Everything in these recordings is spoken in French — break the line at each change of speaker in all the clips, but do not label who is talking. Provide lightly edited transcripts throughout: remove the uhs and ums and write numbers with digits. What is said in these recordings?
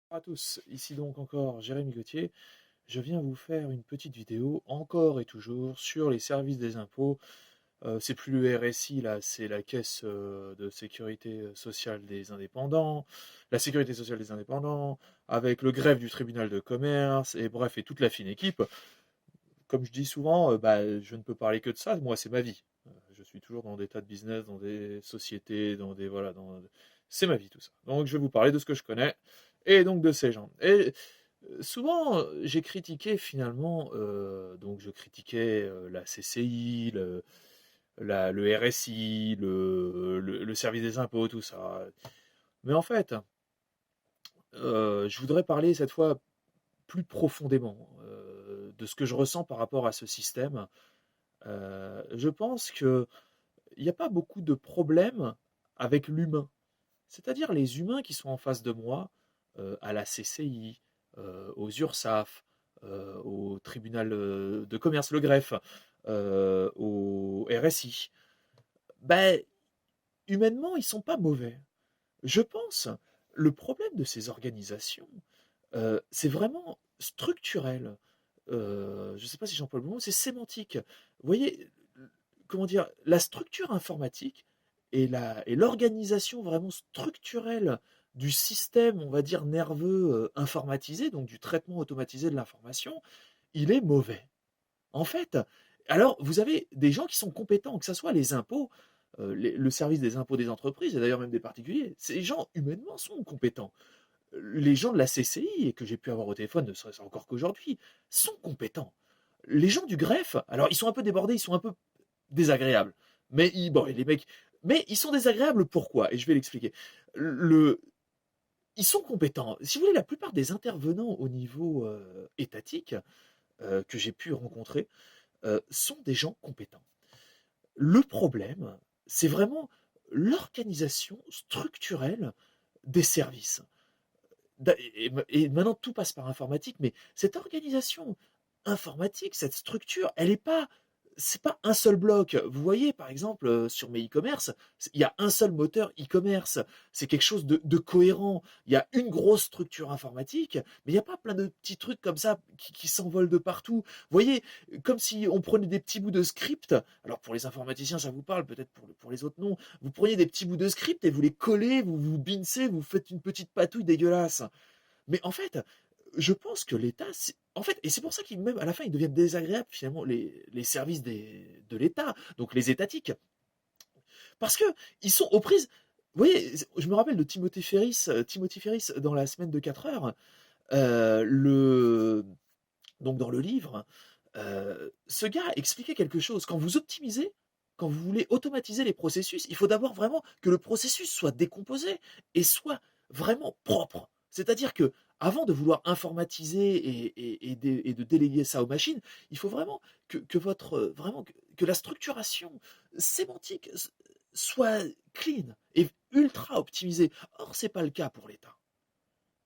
Bonjour à tous, ici donc encore Jérémy Gauthier. Je viens vous faire une petite vidéo, encore et toujours, sur les services des impôts. C'est plus le RSI, là, c'est la caisse de sécurité sociale des indépendants, la sécurité sociale des indépendants, avec le greffe du tribunal de commerce, et bref, et toute la fine équipe. Comme je dis souvent, je ne peux parler que de ça, moi, c'est ma vie. Je suis toujours dans des tas de business, dans des sociétés, dans des... Voilà, c'est ma vie tout ça. Donc je vais vous parler de ce que je connais, et donc de ces gens. Et souvent, j'ai critiqué finalement, donc je critiquais la CCI, le RSI, le service des impôts, tout ça. Mais en fait, je voudrais parler cette fois plus profondément de ce que je ressens par rapport à ce système. Je pense qu'il n'y a pas beaucoup de problèmes avec l'humain. C'est-à-dire les humains qui sont en face de moi, à la CCI, aux URSSAF, au tribunal de commerce, le greffe, au RSI, ben, humainement, ils sont pas mauvais. Je pense, le problème de ces organisations, c'est vraiment structurel. Je ne sais pas si j'emploie le bon mot, c'est sémantique. Vous voyez, comment dire, la structure informatique et l'organisation vraiment structurelle du système, on va dire, nerveux informatisé, donc du traitement automatisé de l'information, il est mauvais. En fait, alors vous avez des gens qui sont compétents, que ce soit les impôts, le service des impôts des entreprises, et d'ailleurs même des particuliers, ces gens humainement sont compétents. Les gens de la CCI, et que j'ai pu avoir au téléphone, ne serait-ce encore qu'aujourd'hui, sont compétents. Les gens du greffe, alors ils sont un peu débordés, ils sont un peu désagréables. Bon, les mecs, mais ils sont désagréables pourquoi? Et je vais l'expliquer. Le, ils sont compétents. Si vous voulez, la plupart des intervenants au niveau étatique que j'ai pu rencontrer sont des gens compétents. Le problème, c'est vraiment l'organisation structurelle des services. Et maintenant, tout passe par informatique, mais cette organisation informatique, cette structure, elle n'est pas, c'est pas un seul bloc. Vous voyez, par exemple, sur mes e-commerce, il y a un seul moteur e-commerce. C'est quelque chose de cohérent. Il y a une grosse structure informatique, mais il n'y a pas plein de petits trucs comme ça qui s'envolent de partout. Vous voyez, comme si on prenait des petits bouts de script. Alors pour les informaticiens, ça vous parle, peut-être pour les autres non. Vous preniez des petits bouts de script et vous les collez, vous binsez, vous faites une petite patouille dégueulasse. Mais en fait, je pense que l'État, en fait, et c'est pour ça qu'ils même à la fin ils deviennent désagréables finalement les services de l'État, donc les étatiques, parce que ils sont aux prises. Vous voyez, je me rappelle de Timothy Ferris dans la semaine de 4 heures, le donc dans le livre, ce gars expliquait quelque chose. Quand vous optimisez, quand vous voulez automatiser les processus, il faut d'abord vraiment que le processus soit décomposé et soit vraiment propre. C'est-à-dire que avant de vouloir informatiser et de déléguer ça aux machines, il faut vraiment que votre vraiment que la structuration sémantique soit clean et ultra optimisée. Or, c'est pas le cas pour l'État.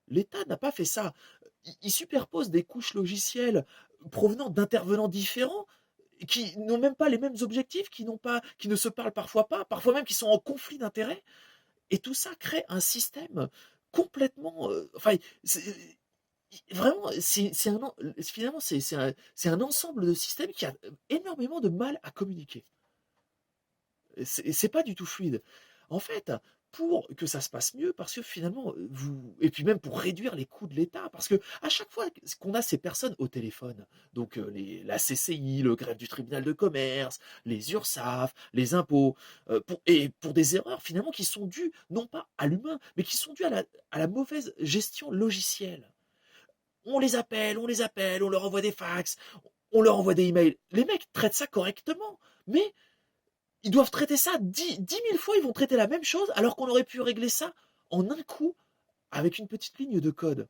L'État n'a pas fait ça. Il superpose des couches logicielles provenant d'intervenants différents qui n'ont même pas les mêmes objectifs, qui ne se parlent parfois pas, parfois même qui sont en conflit d'intérêts. Et tout ça crée un système complètement. Enfin, vraiment, finalement, c'est un ensemble de systèmes qui a énormément de mal à communiquer. C'est pas du tout fluide. En fait, pour que ça se passe mieux, parce que finalement, et puis même pour réduire les coûts de l'État, parce que à chaque fois qu'on a ces personnes au téléphone, donc la CCI, le greffe du tribunal de commerce, les URSSAF, les impôts, et pour des erreurs finalement qui sont dues non pas à l'humain, mais qui sont dues à la mauvaise gestion logicielle. On les appelle, on leur envoie des fax, on leur envoie des emails. Les mecs traitent ça correctement, mais ils doivent traiter ça 10 000 fois, ils vont traiter la même chose, alors qu'on aurait pu régler ça en un coup avec une petite ligne de code.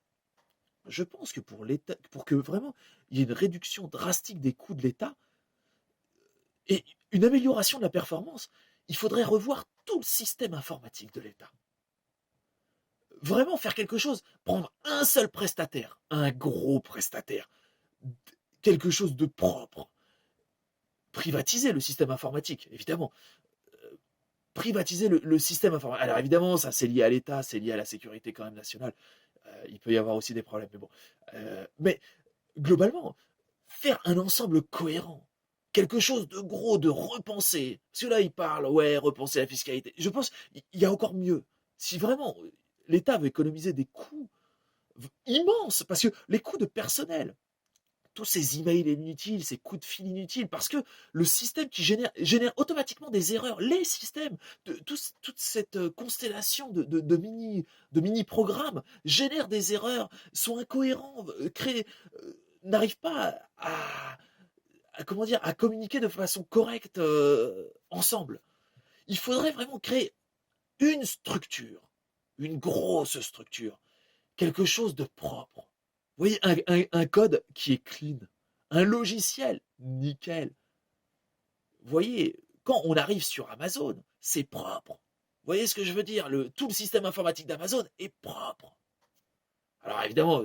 Je pense que pour l'État, pour que vraiment il y ait une réduction drastique des coûts de l'État et une amélioration de la performance, il faudrait revoir tout le système informatique de l'État. Vraiment faire quelque chose, prendre un seul prestataire, un gros prestataire, quelque chose de propre, privatiser le système informatique, évidemment, privatiser le système informatique. Alors évidemment, ça c'est lié à l'État, c'est lié à la sécurité quand même nationale. Il peut y avoir aussi des problèmes, mais bon. Mais globalement, faire un ensemble cohérent, quelque chose de gros, de repensé. Parce que là, il parle, ouais, repenser la fiscalité. Je pense qu'il y a encore mieux. Si vraiment l'État veut économiser des coûts immenses, parce que les coûts de personnel, tous ces emails inutiles, ces coups de fil inutiles, parce que le système qui génère automatiquement des erreurs, les systèmes, toute cette constellation de mini programmes génèrent des erreurs, sont incohérents, n'arrivent pas comment dire, à communiquer de façon correcte ensemble. Il faudrait vraiment créer une structure, une grosse structure, quelque chose de propre. Vous voyez, un code qui est clean, un logiciel nickel. Vous voyez, quand on arrive sur Amazon, c'est propre. Vous voyez ce que je veux dire, tout le système informatique d'Amazon est propre. Alors évidemment,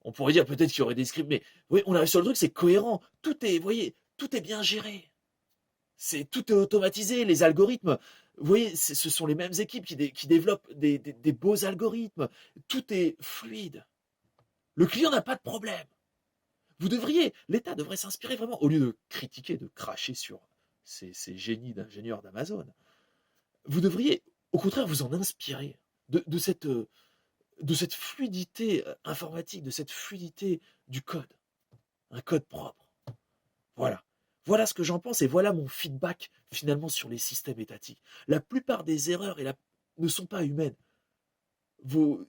on pourrait dire peut-être qu'il y aurait des scripts, mais oui, on arrive sur le truc, c'est cohérent. Tout est, vous voyez, tout est bien géré. Tout est automatisé, les algorithmes. Vous voyez, ce sont les mêmes équipes qui développent des beaux algorithmes. Tout est fluide. Le client n'a pas de problème. L'État devrait s'inspirer vraiment, au lieu de critiquer, de cracher sur ces génies d'ingénieurs d'Amazon. Vous devriez, au contraire, vous en inspirer de cette fluidité informatique, de cette fluidité du code. Un code propre. Voilà. Voilà ce que j'en pense et voilà mon feedback finalement sur les systèmes étatiques. La plupart des erreurs ne sont pas humaines. Vos,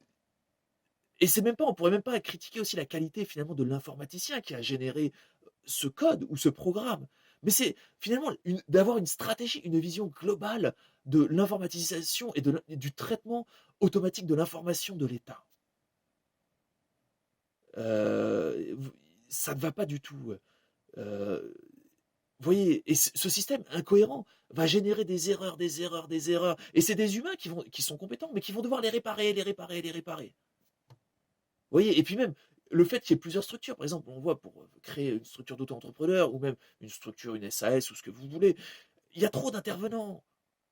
Et c'est même pas, on pourrait même pas critiquer aussi la qualité finalement de l'informaticien qui a généré ce code ou ce programme. Mais c'est finalement d'avoir une stratégie, une vision globale de l'informatisation et du traitement automatique de l'information de l'État. Euh, Ça ne va pas du tout. Euh, Vous voyez, et ce système incohérent va générer des erreurs, des erreurs, des erreurs. Et c'est des humains qui sont compétents, mais qui vont devoir les réparer, les réparer, les réparer. Vous voyez, et puis même, le fait qu'il y ait plusieurs structures, par exemple, on voit pour créer une structure d'auto-entrepreneur ou même une structure, une SAS ou ce que vous voulez, il y a trop d'intervenants.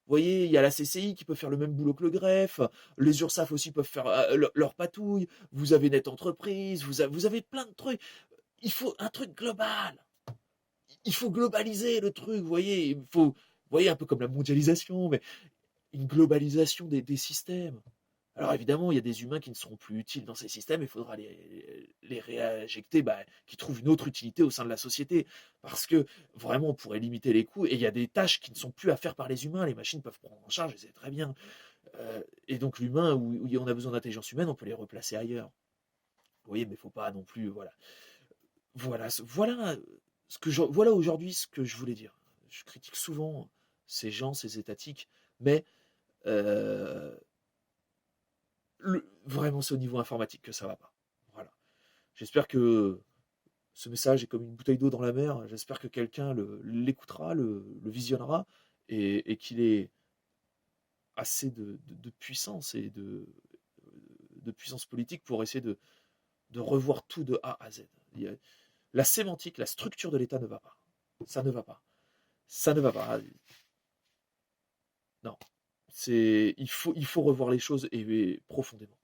Vous voyez, il y a la CCI qui peut faire le même boulot que le greffe, les URSSAF aussi peuvent faire leur patouille, vous avez Net Entreprise, vous avez plein de trucs. Il faut un truc global. Il faut globaliser le truc, vous voyez, vous voyez, un peu comme la mondialisation, mais une globalisation des systèmes. Alors évidemment, il y a des humains qui ne seront plus utiles dans ces systèmes, il faudra les réinjecter, qui trouvent une autre utilité au sein de la société, parce que vraiment, on pourrait limiter les coûts, et il y a des tâches qui ne sont plus à faire par les humains, les machines peuvent prendre en charge, et c'est très bien. Et donc l'humain, où on a besoin d'intelligence humaine, on peut les replacer ailleurs. Vous voyez, mais il ne faut pas non plus, voilà. Voilà aujourd'hui ce que je voulais dire. Je critique souvent ces gens, ces étatiques, mais euh, vraiment c'est au niveau informatique que ça va pas. Voilà. J'espère que ce message est comme une bouteille d'eau dans la mer. J'espère que quelqu'un l'écoutera, le visionnera et qu'il ait assez de puissance et de puissance politique pour essayer de revoir tout de A à Z. La sémantique, la structure de l'État ne va pas. Ça ne va pas. Ça ne va pas. Non. Il faut revoir les choses et profondément.